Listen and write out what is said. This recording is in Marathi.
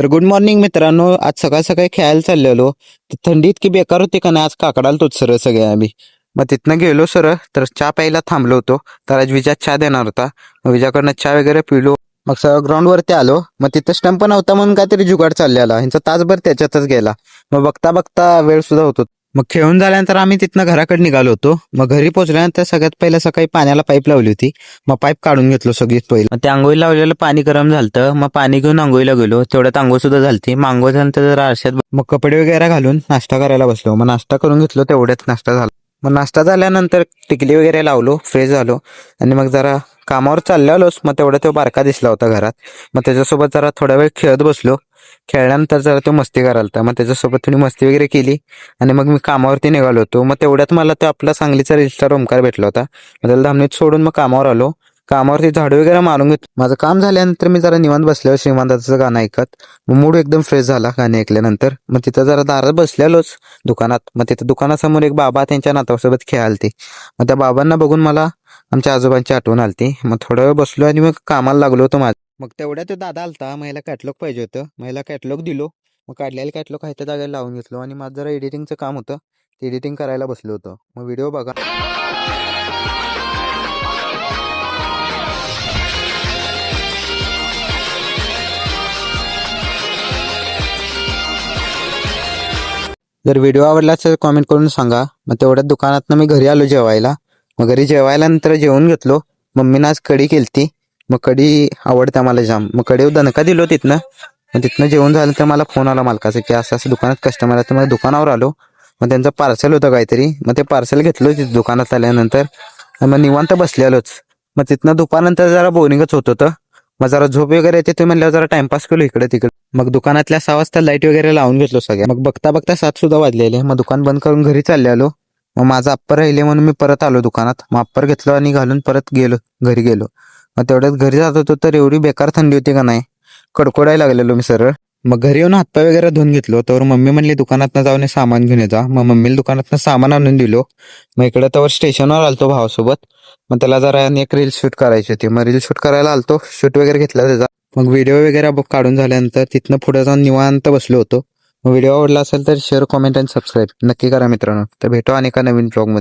तर गुड मॉर्निंग मित्रांनो. आज सकाळ सकाळी खेळायला चाललेलो. तर थंडी इतकी बेकार होती का नाही, आज काकडाला तोच सरळ सगळे आम्ही. मग तिथनं गेलो सरळ तर चहा प्यायला थांबलो होतो. तर आज विजा चहा देणार होता. मग विजाकडनं चहा वगैरे पिलो. मग सगळं ग्राउंडवरती आलो. मग तिथं स्टंप नव्हता म्हणून काहीतरी जुगाड चाललेला, ह्यांचा तासभर त्याच्यातच गेला. मग बघता बघता वेळ सुद्धा होतो. मग खेळून झाल्यानंतर आम्ही तिथनं घराकडे निघालो होतो. मग घरी पोहोचल्यानंतर सगळ्यात पहिलं सकाळी पाण्याला पाईप लावली होती. मग पाईप काढून घेतलो सगळीच पहिलं. मग ते आंघोळी लावलेलं पाणी गरम झालं. मग पाणी घेऊन आंघोळीला गेलो. तेवढ्यात आंघोळ सुद्धा झालती. मग आंघोळ झाल्यानंतर जरा आरशात मग कपडे वगैरे घालून नाश्ता करायला बसलो. मग नाश्ता करून घेतलो, तेवढ्यात नाश्ता झाला. मग नाश्ता झाल्यानंतर टिकली वगैरे लावलो, फ्रेश झालो आणि मग जरा कामावर चाललेलोच. मग तेवढा तो बारका दिसला होता घरात. मग त्याच्यासोबत जरा थोडा वेळ खेळत बसलो. खेळल्यानंतर जरा तो मस्ती करायला, मग त्याच्यासोबत थोडी मस्ती वगैरे केली आणि मग मी कामावरती निघालो होतो. मग तेवढ्यात मला तो आपला सांगलीचा रजिस्ट्रार ओमकार भेटला होता. मग त्याला धामणीत सोडून मग कामावर आलो. कामावरती झाडू वगैरे मारून घेतलं. माझं काम झाल्यानंतर मी जरा निवांत बसल्यावर श्रीमंताचं गाणं ऐकत मग मूड एकदम फ्रेश झाला गाणे ऐकल्यानंतर. मग तिथं जरा दारात बसलेलोच दुकानात. मग तिथं दुकानासमोर एक बाबा त्यांच्या नातवासोबत खेळालते. मग त्या बाबांना बघून मला आमच्या आजोबांची आठवण आलती. मग थोडा वेळ बसलो आणि मग कामाला लागलो होतो माझं. मग तेवढ्या तो दादा आलता. महिला कॅटलॉग पाहिजे होतं. महिला कॅटलॉग दिलो. मग काढलेलं कॅटलॉग आहे त्या जागेला लावून घेतलो आणि माझं जरा एडिटिंगचं काम होतं, ते एडिटिंग करायला बसलो होतो. मग व्हिडिओ बघा. जर व्हिडिओ आवडला तर कॉमेंट करून सांगा. मग तेवढ्याच दुकानातनं मी घरी आलो जेवायला. मग घरी जेवायला नंतर जेवून घेतलो. मम्मीनं आज कढी केलती. मग कढी आवडते मला जाम. मग कढी दणका दिलो तिथनं. मग तिथनं जेवण झालं तर मला फोन आला मालकाचा की असं असं दुकानात कस्टमर आहे. तर मग दुकानावर आलो. मग त्यांचं पार्सल होतं काहीतरी. मग ते पार्सल घेतलो तिथं दुकानात आल्यानंतर. मग निवांत बसलेलोच. मग तिथनं दुपारनंतर जरा बोरिंगच होत होतं. मग जरा झोप वगैरे येते ते म्हणल्यावर जरा टाइमपास केलो इकडे तिकडे. मग दुकानातल्या 6 वाजता लाईट वगैरे लावून घेतलो सगळ्या. मग बघता बघता 7 सुद्धा वाजलेले. मग दुकान बंद करून घरी चालले आलो. मग माझं अप्पर राहिले म्हणून मी परत आलो दुकानात. मग अप्पर घेतलो आणि घालून परत घरी गेलो. मग तेवढ्यात घरी जात होतो तर एवढी बेकार थंडी होती का नाही, कडकोडायला लागलेलो मी सरळ. मग घरी येऊन हातपाय वगैरे धुवून घेतलो. तर मम्मी म्हणली दुकानातनं जाऊन सामान घेऊन जा. मग मम्मीला दुकानातनं सामान आणून दिलो. मग इकडे तर स्टेशनवर आलतो भावासोबत. मग त्याला जरा एक रील शूट करायची होती. मग रील शूट करायला आलतो. शूट वगैरे घेतला त्याचा. मग व्हिडिओ वगैरे काढून झाल्यानंतर तिथनं पुढे जाऊन निवांत बसलो होतो. मग व्हिडिओ आवडला असेल तर शेअर, कॉमेंट आणि सबस्क्राईब नक्की करा मित्रांनो. तर भेटू आणि एका नवीन ब्लॉगमध्ये.